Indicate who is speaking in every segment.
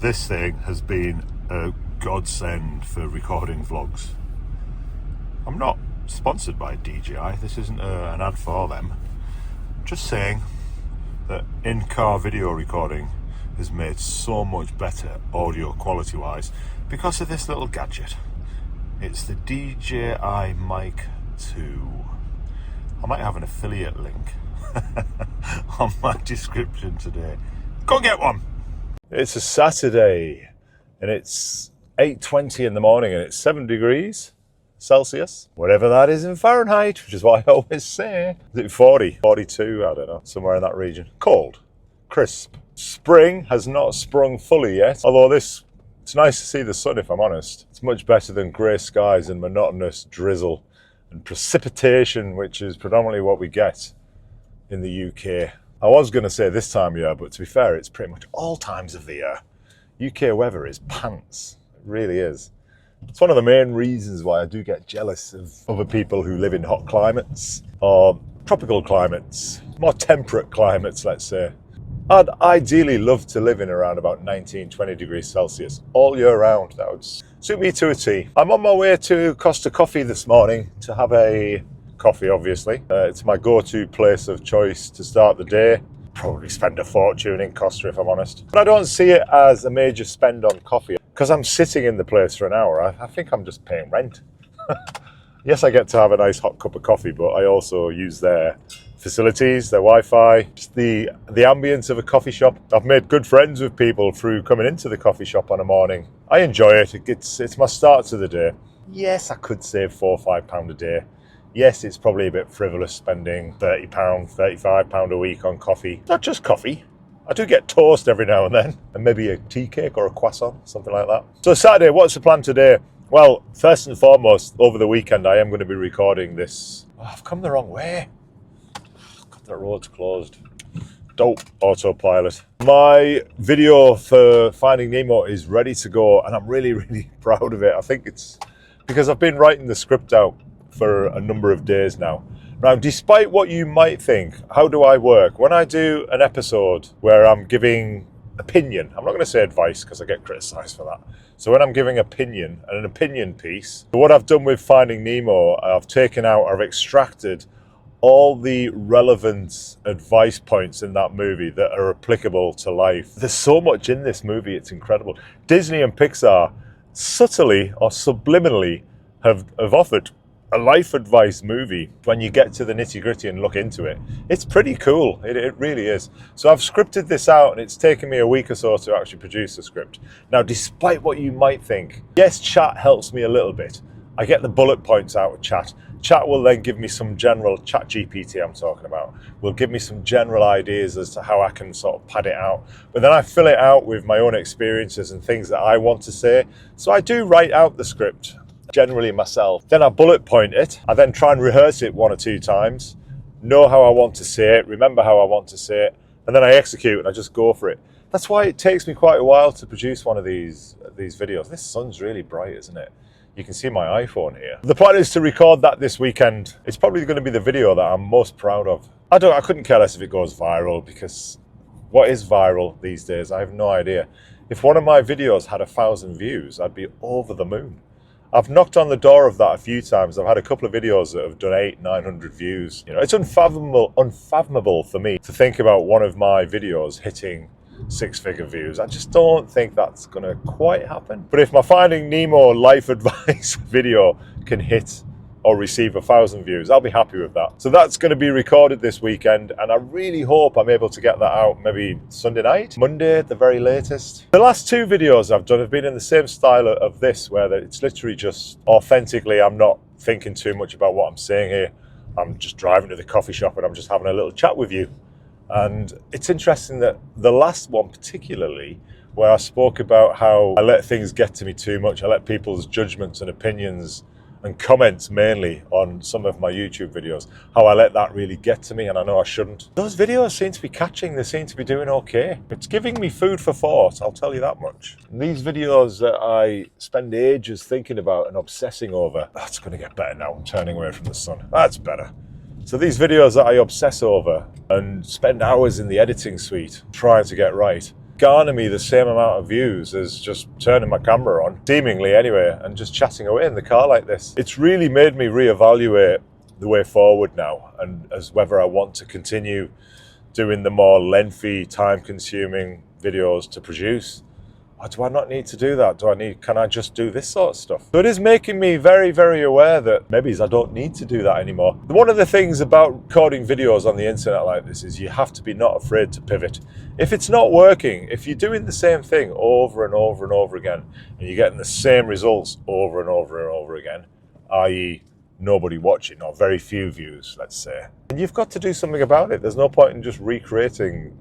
Speaker 1: This thing has been a godsend for recording vlogs. I'm not sponsored by DJI, this isn't an ad for them. I'm just saying that in-car video recording is made so much better audio quality wise because of this little gadget. It's the DJI Mic 2. I might have an affiliate link on my description today. Go and get one! It's a Saturday and it's 8:20 in the morning and it's 7 degrees Celsius, whatever that is in Fahrenheit, which is what I always say. Is it 40, 42, I don't know, somewhere in that region. Cold, crisp. Spring has not sprung fully yet, although it's nice to see the sun if I'm honest. It's much better than grey skies and monotonous drizzle and precipitation, which is predominantly what we get in the UK. I was going to say this time of year, but to be fair, it's pretty much all times of the year. UK weather is pants, it really is. It's one of the main reasons why I do get jealous of other people who live in hot climates or tropical climates, more temperate climates, let's say. I'd ideally love to live in around about 19, 20 degrees Celsius all year round. That would suit me to a T. I'm on my way to Costa Coffee this morning to have a coffee, obviously. It's my go-to place of choice to start the day. Probably spend a fortune in Costa if I'm honest. But I don't see it as a major spend on coffee because I'm sitting in the place for an hour. I think I'm just paying rent. Yes, I get to have a nice hot cup of coffee, but I also use their facilities, their Wi-Fi, just the ambience of a coffee shop. I've made good friends with people through coming into the coffee shop on a morning. I enjoy it. It's my start to the day. Yes, I could save £4 or £5 a day. Yes, it's probably a bit frivolous spending £30, £35 a week on coffee. Not just coffee. I do get toast every now and then, and maybe a tea cake or a croissant, something like that. So Saturday, what's the plan today? Well, first and foremost, over the weekend, I am going to be recording this. Oh, I've come the wrong way. God, that road's closed. Dope, autopilot. My video for Finding Nemo is ready to go, and I'm really, really proud of it. I think it's because I've been writing the script out for a number of days now. Now, despite what you might think, how do I work? When I do an episode where I'm giving opinion, I'm not going to say advice because I get criticised for that. So when I'm giving opinion and an opinion piece, what I've done with Finding Nemo, I've extracted all the relevant advice points in that movie that are applicable to life. There's so much in this movie, it's incredible. Disney and Pixar subtly or subliminally have offered a life advice movie when you get to the nitty gritty and look into it. It's pretty cool, it really is. So I've scripted this out and it's taken me a week or so to actually produce the script. Now, despite what you might think, yes, chat helps me a little bit. I get the bullet points out of chat. Chat will then give me some general, chat GPT I'm talking about, will give me some general ideas as to how I can sort of pad it out. But then I fill it out with my own experiences and things that I want to say. So I do write out the script generally myself. Then I bullet point it. I then try and rehearse it 1 or 2 times, know how I want to say it, remember how I want to say it, and then I execute and I just go for it. That's why it takes me quite a while to produce one of these videos. This sun's really bright, isn't it? You can see my iPhone here. The plan is to record that this weekend. It's probably going to be the video that I'm most proud of. I couldn't care less if it goes viral, because what is viral these days? I have no idea. If one of my videos had 1,000 views, I'd be over the moon. I've knocked on the door of that a few times. I've had a couple of videos that have done 800-900 views. You know, it's unfathomable for me to think about one of my videos hitting 6-figure views. I just don't think that's gonna quite happen. But if my Finding Nemo life advice video can hit or receive 1,000 views, I'll be happy with that. So that's going to be recorded this weekend, and I really hope I'm able to get that out maybe Sunday night, Monday at the very latest. The last 2 videos I've done have been in the same style of this, where it's literally just authentically, I'm not thinking too much about what I'm saying here. I'm just driving to the coffee shop and I'm just having a little chat with you. And it's interesting that the last one particularly, where I spoke about how I let things get to me too much, I let people's judgments and opinions and comments mainly on some of my YouTube videos, how I let that really get to me, and I know I shouldn't. Those videos seem to be catching, they seem to be doing okay. It's giving me food for thought, I'll tell you that much. And these videos that I spend ages thinking about and obsessing over, that's going to get better now, I'm turning away from the sun. That's better. So these videos that I obsess over and spend hours in the editing suite trying to get right, garner me the same amount of views as just turning my camera on, seemingly anyway, and just chatting away in the car like this. It's really made me reevaluate the way forward now, and as whether I want to continue doing the more lengthy, time-consuming videos to produce. Or do I not need to do that? Can I just do this sort of stuff? So it is making me very, very aware that maybe I don't need to do that anymore. One of the things about recording videos on the internet like this is you have to be not afraid to pivot. If it's not working, if you're doing the same thing over and over and over again, and you're getting the same results over and over and over again, i.e. nobody watching or very few views, let's say, and you've got to do something about it. There's no point in just recreating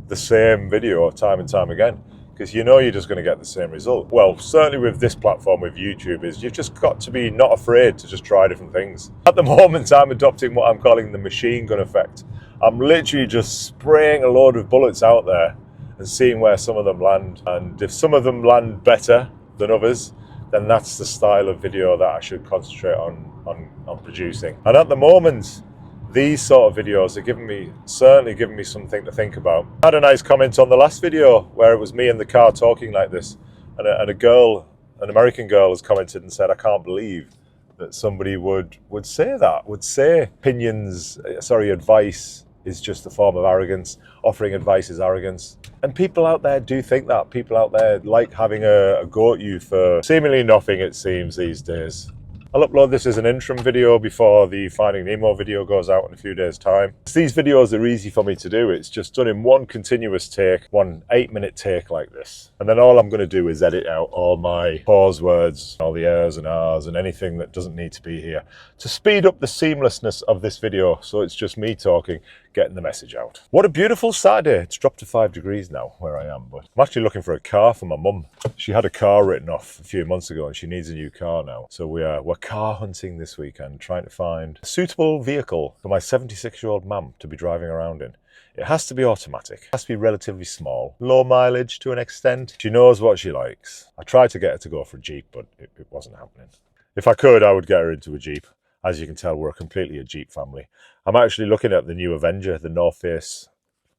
Speaker 1: the same video time and time again, because you know you're just going to get the same result. Well, certainly with this platform, with YouTube, is you've just got to be not afraid to just try different things. At the moment, I'm adopting what I'm calling the machine gun effect. I'm literally just spraying a load of bullets out there and seeing where some of them land. And if some of them land better than others, then that's the style of video that I should concentrate on producing. And at the moment, these sort of videos are certainly giving me something to think about. I had a nice comment on the last video where it was me in the car talking like this, and an American girl has commented and said, I can't believe that somebody would say that, would say advice is just a form of arrogance. Offering advice is arrogance. And people out there do think that. People out there like having a go at you for seemingly nothing, it seems, these days. I'll upload this as an interim video before the Finding Nemo video goes out in a few days' time. These videos are easy for me to do. It's just done in one continuous take, one 8-minute take like this. And then all I'm going to do is edit out all my pause words, all the ers and rs and anything that doesn't need to be here to speed up the seamlessness of this video. So it's just me talking, getting the message out. What a beautiful Saturday. It's dropped to 5 degrees now where I am, but I'm actually looking for a car for my mum. She had a car written off a few months ago and she needs a new car now. So we're car hunting this weekend, trying to find a suitable vehicle for my 76-year-old mum to be driving around in. It has to be automatic, it has to be relatively small, low mileage to an extent. She knows what she likes. I tried to get her to go for a Jeep, but it wasn't happening. If I could, I would get her into a Jeep. As you can tell, we're completely a Jeep family. I'm actually looking at the new Avenger, the North Face.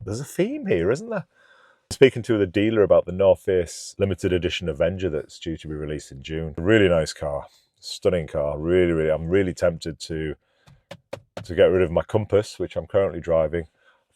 Speaker 1: There's a theme here, isn't there? Speaking to the dealer about the North Face limited edition Avenger that's due to be released in June. A really nice car, stunning car. Really, I'm really tempted to get rid of my Compass, which I'm currently driving,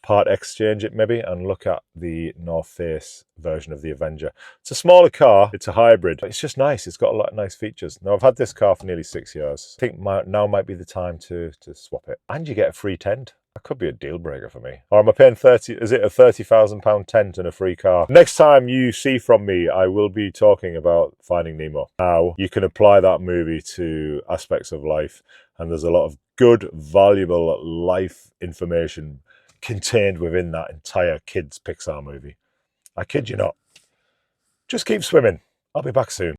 Speaker 1: part exchange it maybe, and look at the North Face version of the Avenger. It's a smaller car, it's a hybrid, but it's just nice. It's got a lot of nice features. Now, I've had this car for nearly 6 years. I think now might be the time to swap it. And you get a free tent. That could be a deal breaker for me. Or am I paying is it a £30,000 tent and a free car? Next time you see from me, I will be talking about Finding Nemo. Now, you can apply that movie to aspects of life, and there's a lot of good, valuable life information contained within that entire kids Pixar movie. I kid you not. Just keep swimming. I'll be back soon.